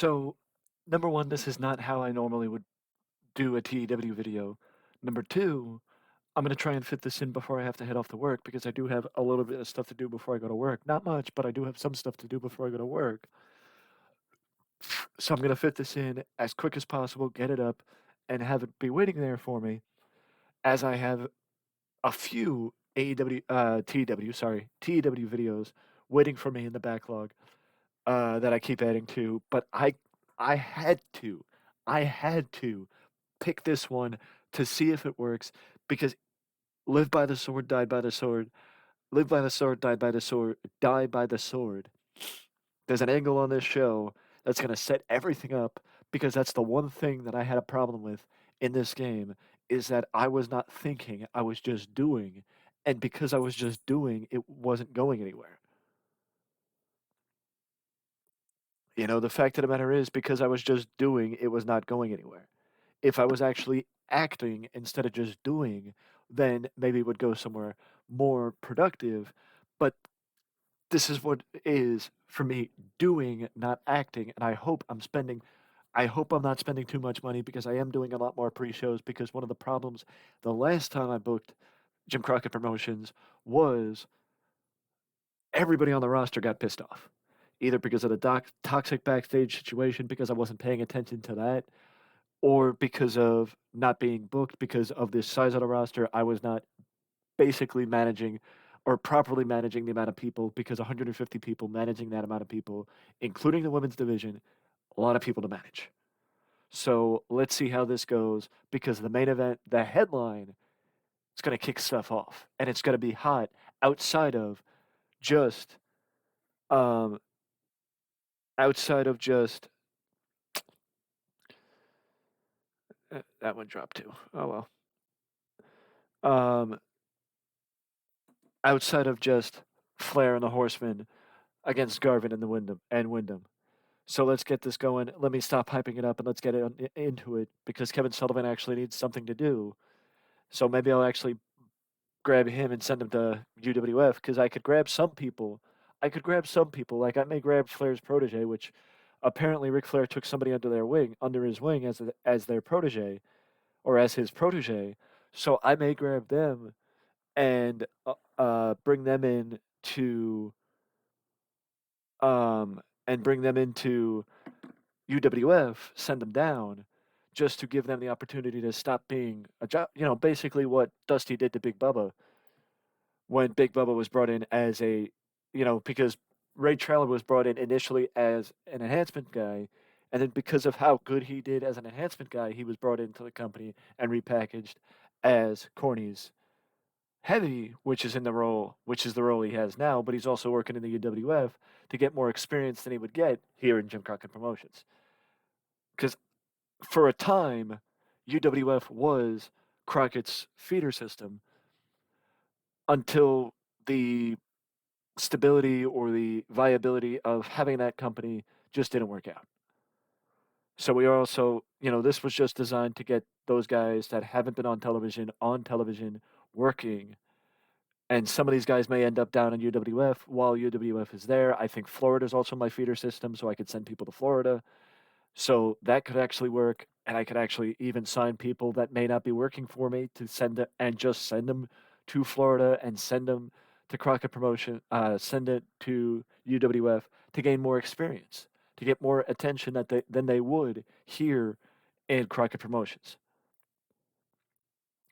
So, number one, this is not how I normally would do a TEW video. Number two, I'm gonna try and fit this in before I have to head off to work because I do have a little bit of stuff to do before I go to work. Not much, but I do have some stuff to do before I go to work. So I'm gonna fit this in as quick as possible, get it up, and have it be waiting there for me as I have a few TEW videos waiting for me in the backlog that I keep adding to. But I had to, I had to pick this one to see if it works because live by the sword, died by the sword, live by the sword, died by the sword, die by the sword. There's an angle on this show that's going to set everything up because that's the one thing that I had a problem with in this game is that I was not thinking, I was just doing. And because I was just doing, it wasn't going anywhere. You know, the fact of the matter is because I was just doing, it was not going anywhere. If I was actually acting instead of just doing, then maybe it would go somewhere more productive. But this is what is for me doing, not acting. And I hope I'm not spending too much money because I am doing a lot more pre shows. Because one of the problems the last time I booked Jim Crockett Promotions was everybody on the roster got pissed off. Either because of the toxic backstage situation, because I wasn't paying attention to that, or because of not being booked because of the size of the roster. I was not basically managing or properly managing the amount of people because 150 people managing that amount of people, including the women's division, a lot of people to manage. So let's see how this goes because the main event, the headline, is going to kick stuff off and it's going to be hot outside of just, um, outside of just, that one dropped too. Oh well. Um, outside of just Flair and the Horsemen against Garvin and the Wyndham. So let's get this going. Let me stop hyping it up and let's get into it because Kevin Sullivan actually needs something to do. So maybe I'll actually grab him and send him to UWF because I could grab some people. I could grab some people. Like I may grab Flair's protege, which apparently Ric Flair took somebody under his wing as their protege or as his protege. So I may grab them and bring them in to bring them into UWF, send them down, just to give them the opportunity to stop being a job. You know, basically what Dusty did to Big Bubba when Big Bubba was brought in as a, because Ray Traylor was brought in initially as an enhancement guy, and then because of how good he did as an enhancement guy, he was brought into the company and repackaged as Corny's heavy, which is the role he has now, but he's also working in the UWF to get more experience than he would get here in Jim Crockett Promotions. Because for a time, UWF was Crockett's feeder system until the stability or the viability of having that company just didn't work out. So we are also, this was just designed to get those guys that haven't been on television working. And some of these guys may end up down in UWF while UWF is there. I think Florida is also my feeder system, so I could send people to Florida. So that could actually work, and I could actually even sign people that may not be working for me to send it and just send them to Florida and send them to Crockett Promotion, send it to UWF to gain more experience, to get more attention than they would here in Crockett Promotions.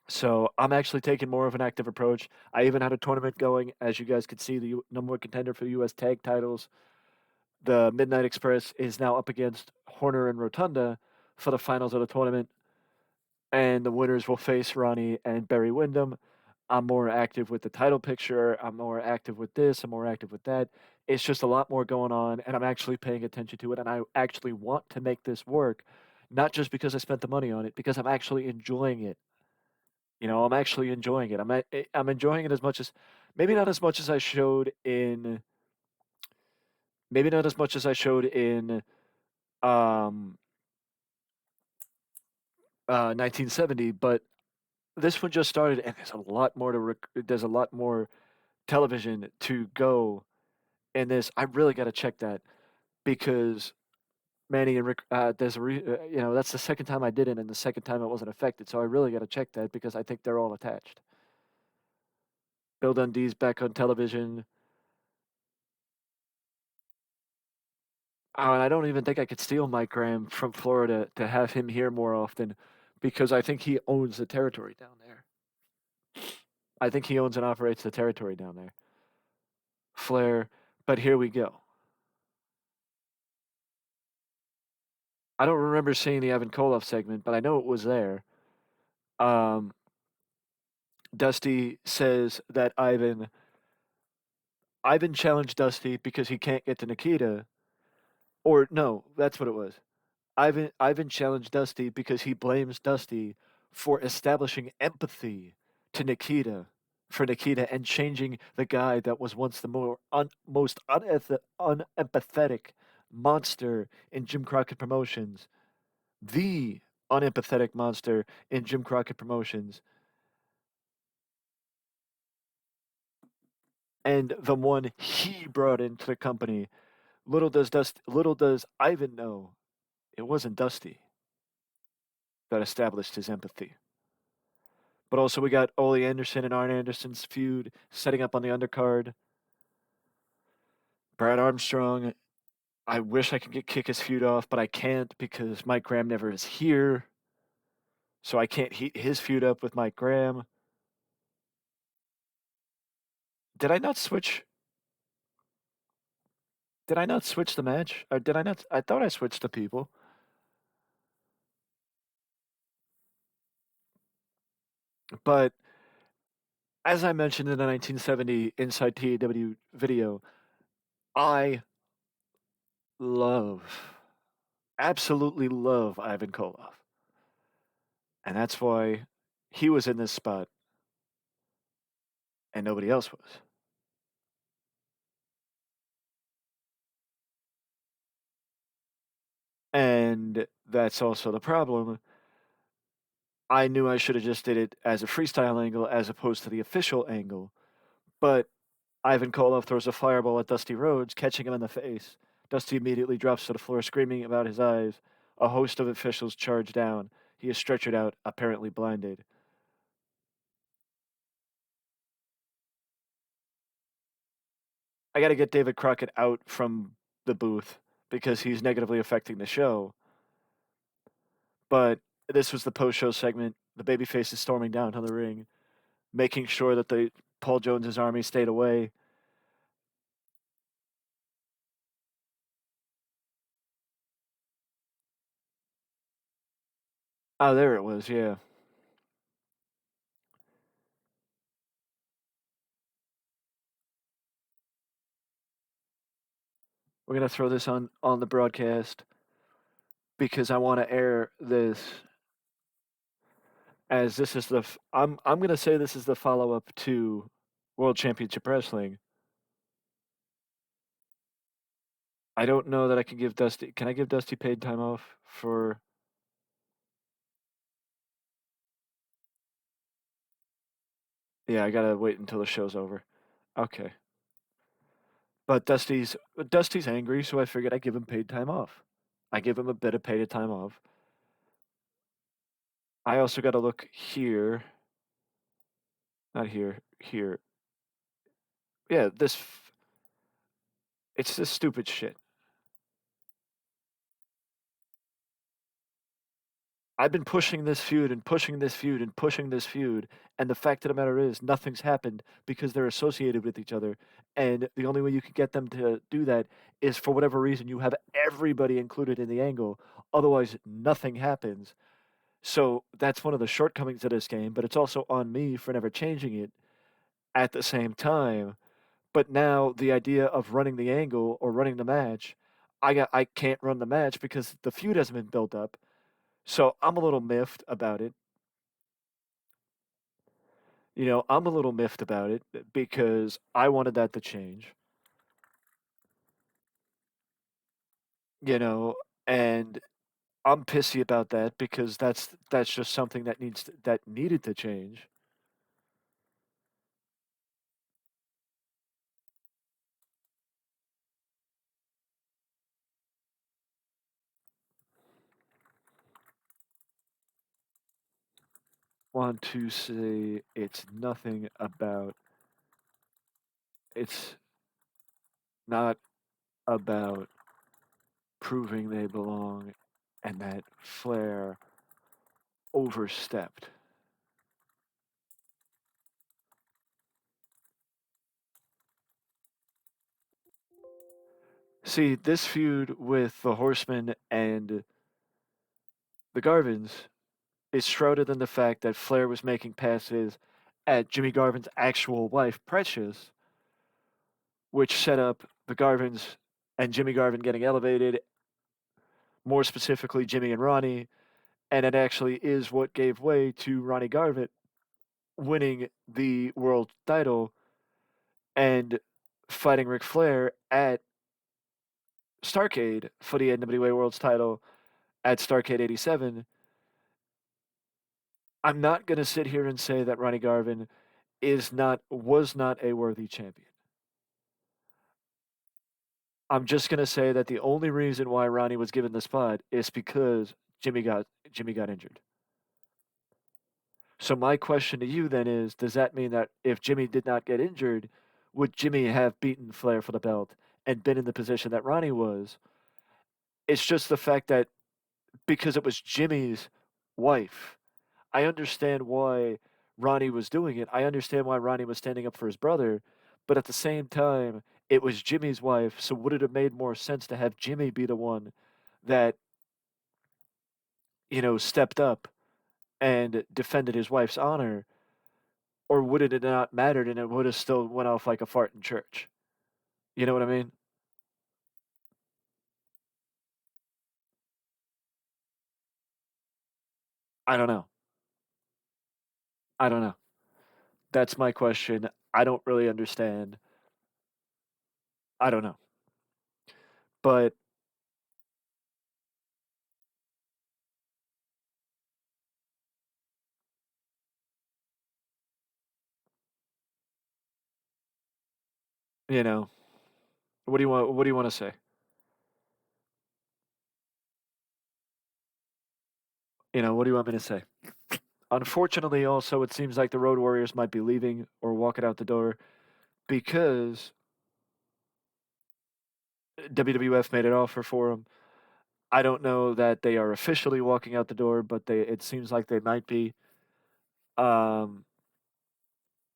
So I'm actually taking more of an active approach. I even had a tournament going, as you guys could see, the number one contender for the U.S. tag titles. The Midnight Express is now up against Horner and Rotunda for the finals of the tournament, and the winners will face Ronnie and Barry Windham. I'm more active with the title picture. I'm more active with this. I'm more active with that. It's just a lot more going on, and I'm actually paying attention to it, and I actually want to make this work, not just because I spent the money on it, because I'm actually enjoying it. I'm actually enjoying it. I'm enjoying it as much as maybe not as much as I showed in maybe not as much as I showed in um 1970, but this one just started and there's a lot more television to go in this. I really got to check that because Manny and Rick, that's the second time I did it, and the second time it wasn't affected. So I really got to check that because I think they're all attached. Bill Dundee's back on television. Oh, and I don't even think I could steal Mike Graham from Florida to have him here more often because I think he owns the territory down there. I think he owns and operates the territory down there. Flair, but here we go. I don't remember seeing the Evan Koloff segment, but I know it was there. Um, Dusty says that Ivan challenged Dusty because he can't get to Nikita, or no, that's what it was. Ivan challenged Dusty because he blames Dusty for establishing empathy to Nikita for Nikita and changing the guy that was once the most unempathetic monster in Jim Crockett Promotions, the unempathetic monster in Jim Crockett Promotions, and the one he brought into the company. Little does Ivan know it wasn't Dusty that established his empathy. But also we got Ole Anderson and Arn Anderson's feud setting up on the undercard. Brad Armstrong, I wish I could kick his feud off, but I can't because Mike Graham never is here. So I can't heat his feud up with Mike Graham. Did I not switch? Did I not switch the match? Or did I not? I thought I switched the people. But as I mentioned in the 1970 Inside TEW video, I love, absolutely love Ivan Koloff. And that's why he was in this spot and nobody else was. And that's also the problem. I knew I should have just did it as a freestyle angle as opposed to the official angle. But Ivan Koloff throws a fireball at Dusty Rhodes, catching him in the face. Dusty immediately drops to the floor, screaming about his eyes. A host of officials charge down. He is stretchered out, apparently blinded. I got to get David Crockett out from the booth because he's negatively affecting the show. But this was the post-show segment. The babyface is storming down to the ring, making sure that the Paul Jones's army stayed away. Oh, there it was. Yeah, we're gonna throw this on the broadcast because I want to air this as this is I'm gonna say this is the follow up to World Championship Wrestling. I don't know that I can give Dusty. Can I give Dusty paid time off for? Yeah, I gotta wait until the show's over. Okay, but Dusty's angry, so I figured I'd give him paid time off. I give him a bit of paid time off. I also got to look here, not here, here. Yeah, it's this stupid shit. I've been pushing this feud and pushing this feud and pushing this feud, and the fact of the matter is, nothing's happened because they're associated with each other. And the only way you can get them to do that is for whatever reason you have everybody included in the angle. Otherwise, nothing happens. So that's one of the shortcomings of this game, but it's also on me for never changing it at the same time. But now the idea of running the angle or running the match, I can't run the match because the feud hasn't been built up. So I'm a little miffed about it. I'm a little miffed about it because I wanted that to change. You know, and I'm pissy about that because that's just something that needed to change. want to say it's not about proving they belong and that Flair overstepped. See, this feud with the Horsemen and the Garvins is shrouded in the fact that Flair was making passes at Jimmy Garvin's actual wife, Precious, which set up the Garvins and Jimmy Garvin getting elevated, more specifically Jimmy and Ronnie, and it actually is what gave way to Ronnie Garvin winning the world title and fighting Ric Flair at Starrcade for the NWA World's title at Starrcade '87. I'm not going to sit here and say that Ronnie Garvin was not a worthy champion. I'm just going to say that the only reason why Ronnie was given the spot is because Jimmy got injured. So my question to you then is, does that mean that if Jimmy did not get injured, would Jimmy have beaten Flair for the belt and been in the position that Ronnie was? It's just the fact that because it was Jimmy's wife, I understand why Ronnie was doing it. I understand why Ronnie was standing up for his brother, but at the same time, it was Jimmy's wife, so would it have made more sense to have Jimmy be the one that, stepped up and defended his wife's honor, or would it have not mattered and it would have still went off like a fart in church? You know what I mean? I don't know. I don't know. That's my question. I don't really understand. I don't know. But, you know, what do you want to say? What do you want me to say? Unfortunately, also, it seems like the Road Warriors might be leaving or walking out the door because WWF made an offer for them. I don't know that they are officially walking out the door, but it seems like they might be. Um,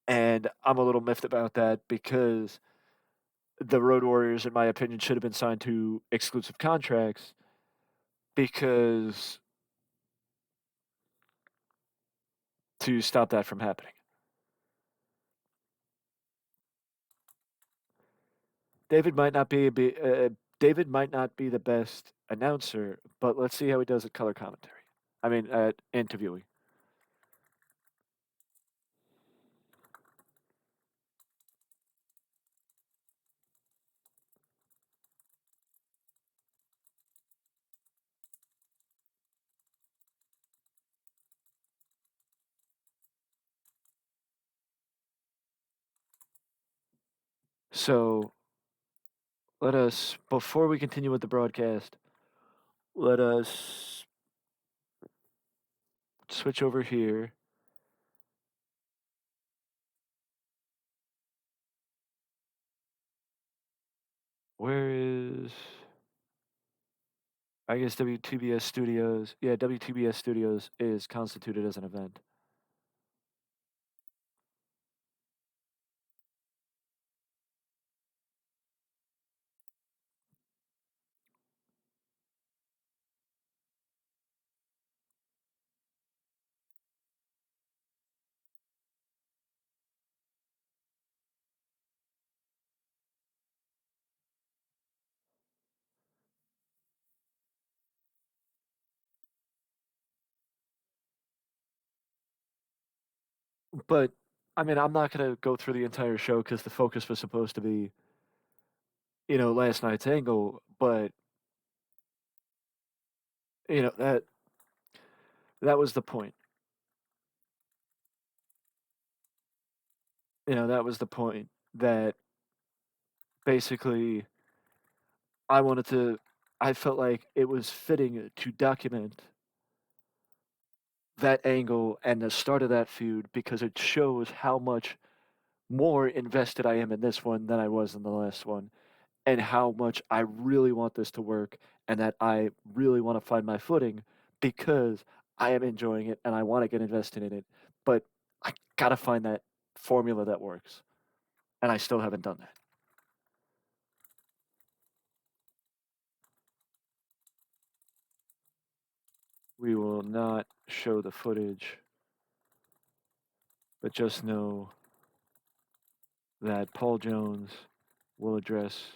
and I'm a little miffed about that because the Road Warriors, in my opinion, should have been signed to exclusive contracts because to stop that from happening. David might not David might not be the best announcer, but let's see how he does at color commentary. I mean, at interviewing. So before we continue with the broadcast, let us switch over here. Where is, I guess WTBS Studios? Yeah, WTBS Studios is constituted as an event. But I mean, I'm not gonna go through the entire show because the focus was supposed to be, last night's angle. But that was the point. That was the point that basically I wanted to. I felt like it was fitting to document that angle and the start of that feud because it shows how much more invested I am in this one than I was in the last one, and how much I really want this to work and that I really want to find my footing because I am enjoying it and I want to get invested in it. But I gotta find that formula that works, and I still haven't done that. We will not show the footage, but just know that Paul Jones will address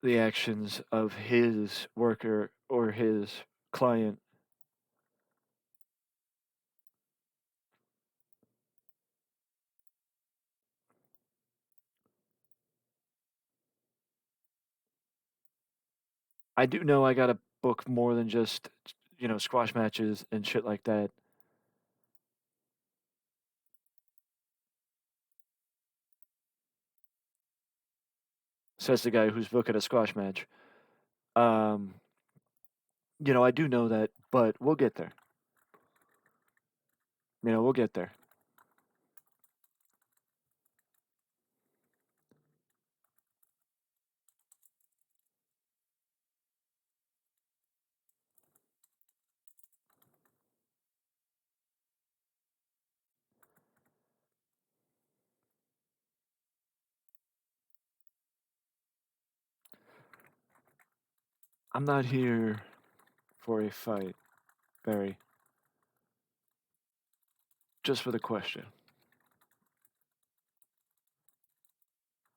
the actions of his worker or his client. I do know I gotta book more than just, squash matches and shit like that. Says the guy who's booking a squash match. Um, I do know that, but we'll get there. We'll get there. I'm not here for a fight, Barry. Just for the question.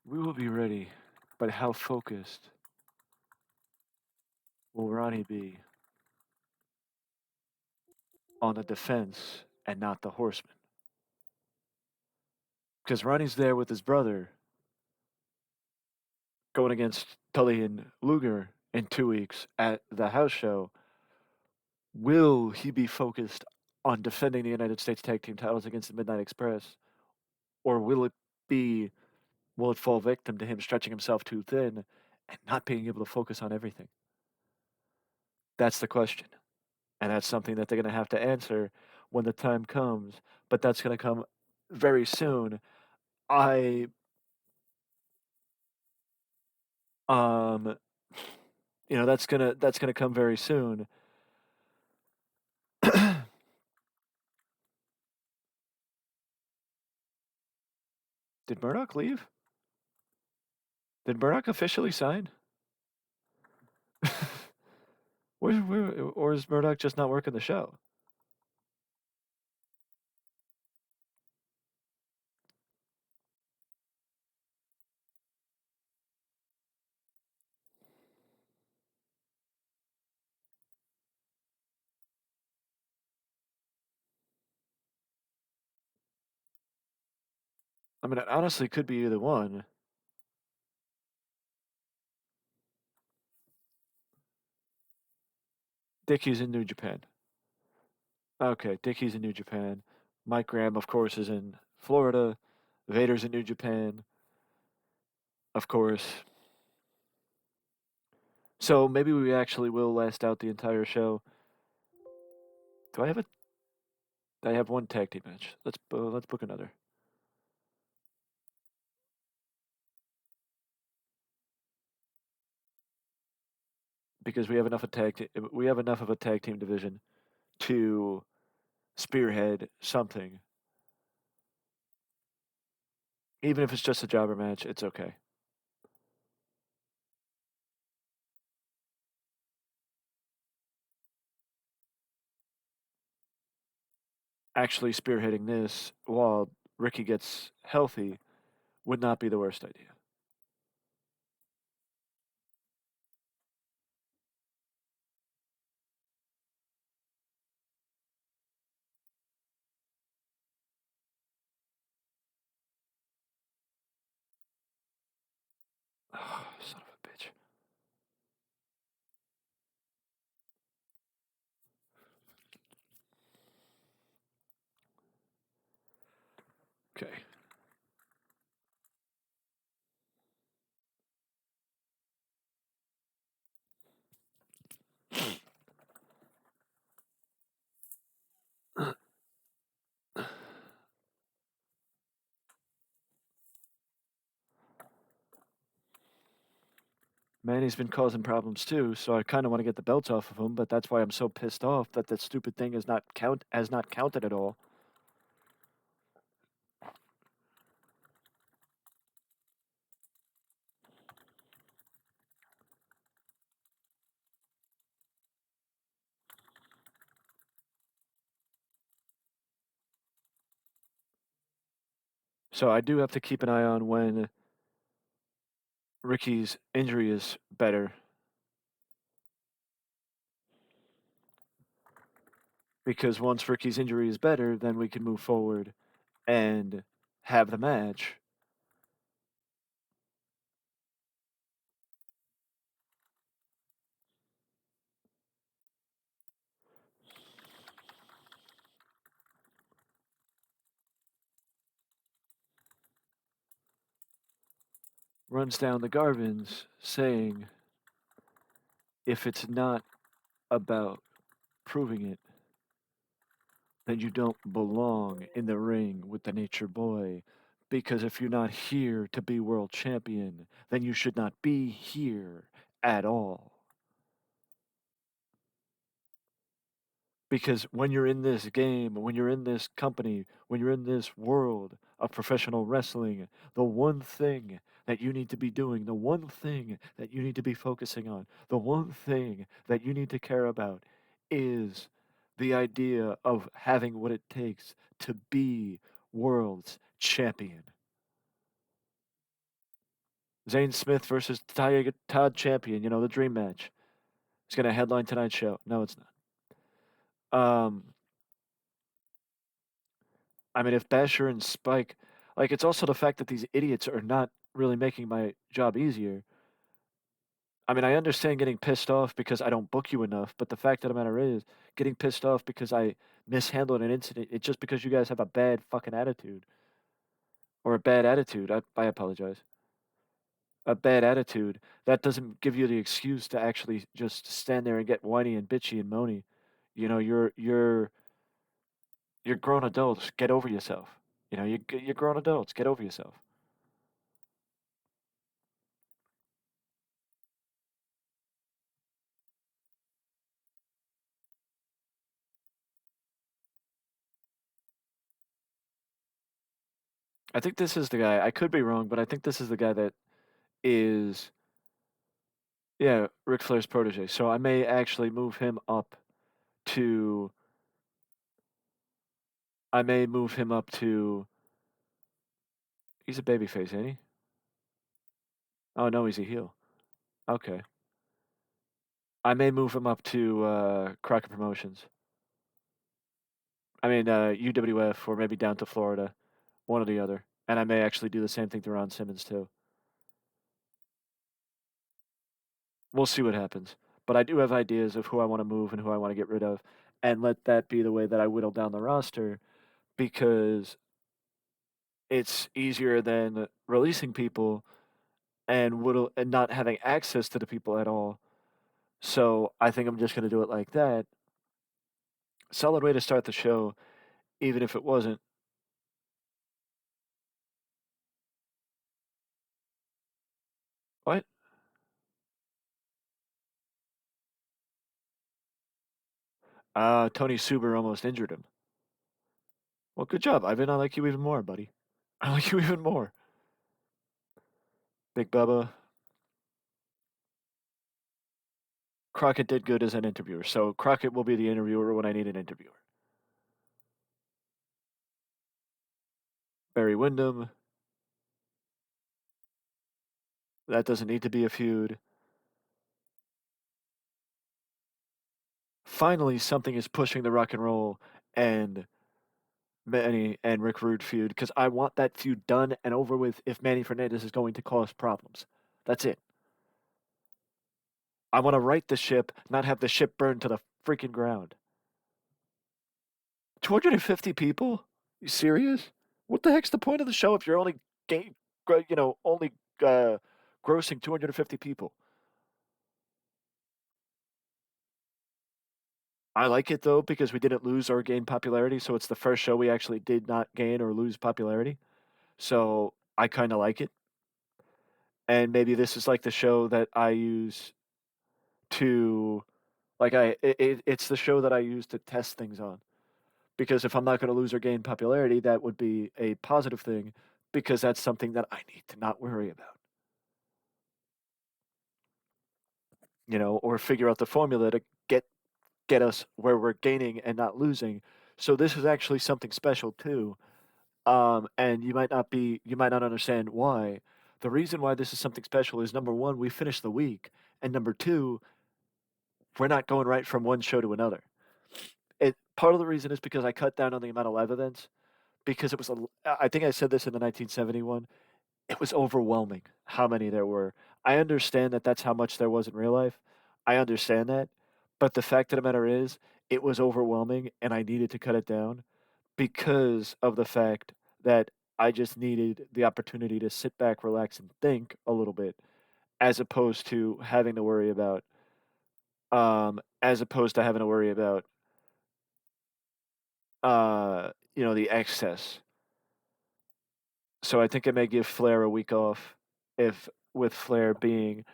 We will be ready, but how focused will Ronnie be on the defense and not the horseman? Because Ronnie's there with his brother going against Tully and Luger in 2 weeks at the house show. Will he be focused on defending the United States Tag Team titles against the Midnight Express? Or will it fall victim to him stretching himself too thin and not being able to focus on everything? That's the question. And that's something that they're going to have to answer when the time comes. But that's going to come very soon. I, um, that's gonna come very soon. Did Murdoch leave? Did Murdoch officially sign? Or is Murdoch just not working the show? I mean, it honestly could be either one. Dickie's in New Japan. Okay, Dickie's in New Japan. Mike Graham, of course, is in Florida. Vader's in New Japan, of course. So maybe we actually will last out the entire show. Do I have a? I have one tag team match. Let's book another because we have enough of a tag team division to spearhead something. Even if it's just a jobber match, it's okay. Actually, spearheading this while Ricky gets healthy would not be the worst idea. Oh, son of a bitch. Okay. Manny's been causing problems too, so I kind of want to get the belt off of him, but that's why I'm so pissed off that that stupid thing is not has not counted at all. So I do have to keep an eye on when Ricky's injury is better, because once Ricky's injury is better, then we can move forward and have the match. Runs down the Garvins saying, if it's not about proving it, then you don't belong in the ring with the Nature Boy. Because if you're not here to be world champion, then you should not be here at all. Because when you're in this game, when you're in this company, when you're in this world of professional wrestling, the one thing that you need to be doing, the one thing that you need to be focusing on, the one thing that you need to care about is the idea of having what it takes to be world's champion. Zane Smith versus Todd Champion, you know, the dream match. It's going to headline tonight's show. No, it's not. I mean, if Basher and Spike, like, it's also the fact that these idiots are not really making my job easier. I mean, I understand getting pissed off because I don't book you enough, but the fact of the matter is, getting pissed off because I mishandled an incident, it's just because you guys have a bad fucking attitude. Or a bad attitude. I apologize. A bad attitude. That doesn't give you the excuse to actually just stand there and get whiny and bitchy and moany. You know, you're grown adults. Get over yourself. You know, you're grown adults. Get over yourself. I think this is the guy. I could be wrong, but I think this is the guy that is, yeah, Ric Flair's protege. So I may actually move him up to. I may move him up to. He's a babyface, ain't he? Oh no, he's a heel. Okay. I may move him up to Crockett Promotions. I mean UWF, or maybe down to Florida, one or the other. And I may actually do the same thing to Ron Simmons too. We'll see what happens. But I do have ideas of who I want to move and who I want to get rid of, and let that be the way that I whittle down the roster, because it's easier than releasing people and not having access to the people at all. So I think I'm just going to do it like that. Solid way to start the show, even if it wasn't. What? Tony Suber almost injured him. Well, good job, Ivan. I like you even more, buddy. I like you even more. Big Bubba. Crockett did good as an interviewer, so Crockett will be the interviewer when I need an interviewer. Barry Windham. That doesn't need to be a feud. Finally, something is pushing the rock and roll and Manny and Rick Rude feud, because I want that feud done and over with if Manny Fernandez is going to cause problems. That's it. I want to right the ship, not have the ship burn to the freaking ground. 250 people? You serious? What the heck's the point of the show if you're only, only grossing 250 people? I like it though because we didn't lose or gain popularity, so it's the first show we actually did not gain or lose popularity. So I kind of like it. and maybe this is like the show that I use to like it's the show that I use to test things on. Because if I'm not going to lose or gain popularity, that would be a positive thing because that's something that I need to not worry about, or figure out the formula to get get us where we're gaining and not losing. So this is actually something special too. And you might not understand why. The reason why this is something special is number one, we finished the week, and number two, we're not going right from one show to another. Part of the reason is because I cut down on the amount of live events because I think I said this in the 1971. It was overwhelming how many there were. I understand that that's how much there was in real life. I understand that. But the fact of the matter is, it was overwhelming and I needed to cut it down because of the fact that I just needed the opportunity to sit back, relax, and think a little bit, as opposed to having to worry about, the excess. So I think I may give Flair a week off, if with Flair being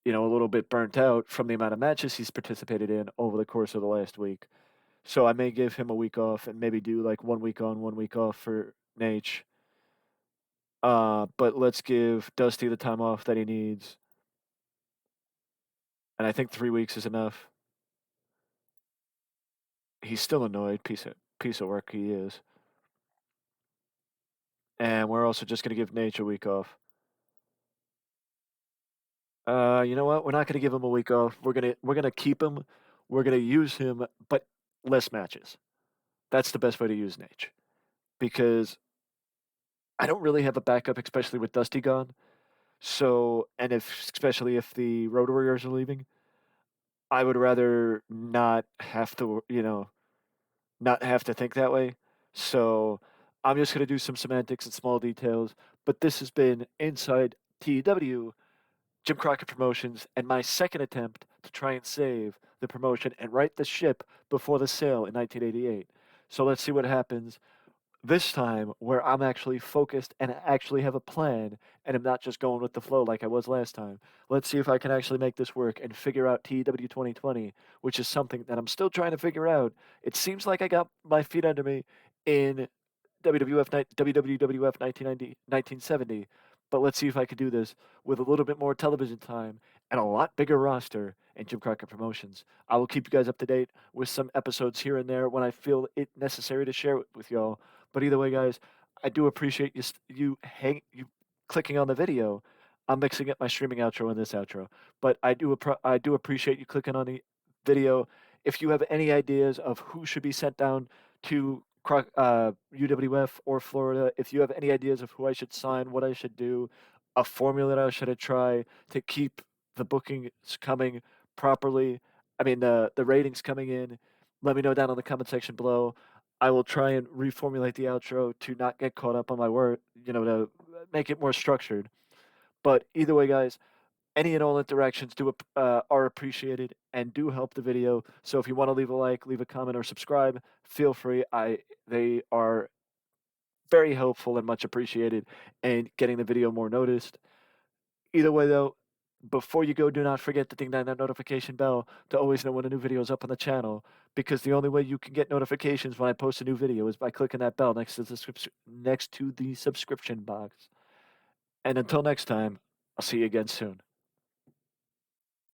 a little bit burnt out from the amount of matches he's participated in over the course of the last week. So I may give him a week off and maybe do like 1 week on, 1 week off for Nate. But let's give Dusty the time off that he needs, and I think 3 weeks is enough. He's still annoyed, piece of work he is, and we're also just gonna give Nate a week off. You know what? We're not gonna give him a week off. We're gonna keep him. We're gonna use him, but less matches. That's the best way to use Nate because I don't really have a backup, especially with Dusty gone. So, and especially if the Road Warriors are leaving, I would rather not have to, not have to think that way. So, I'm just going to do some semantics and small details. But this has been Inside TEW, Jim Crockett Promotions, and my second attempt to try and save the promotion and right the ship before the sale in 1988. So, let's see what happens this time where I'm actually focused and actually have a plan and I'm not just going with the flow like I was last time. Let's see if I can actually make this work and figure out TW 2020, which is something that I'm still trying to figure out. It seems like I got my feet under me in WWF 1990, 1970, but let's see if I can do this with a little bit more television time and a lot bigger roster and Jim Crockett Promotions. I will keep you guys up to date with some episodes here and there when I feel it necessary to share it with y'all. But either way, guys, I do appreciate you clicking on the video. I'm mixing up my streaming outro and this outro, but I do appreciate you clicking on the video. If you have any ideas of who should be sent down to UWF or Florida, if you have any ideas of who I should sign, what I should do, a formula that I should try to keep the bookings coming properly, I mean the ratings coming in, let me know down in the comment section below. I will try and reformulate the outro to not get caught up on my word, to make it more structured. But either way, guys, any and all interactions are appreciated and do help the video. So if you want to leave a like, leave a comment, or subscribe, feel free. They are very helpful and much appreciated and getting the video more noticed. Either way, though, before you go, do not forget to ding that notification bell to always know when a new video is up on the channel. Because the only way you can get notifications when I post a new video is by clicking that bell next to the subscription box. And until next time, I'll see you again soon.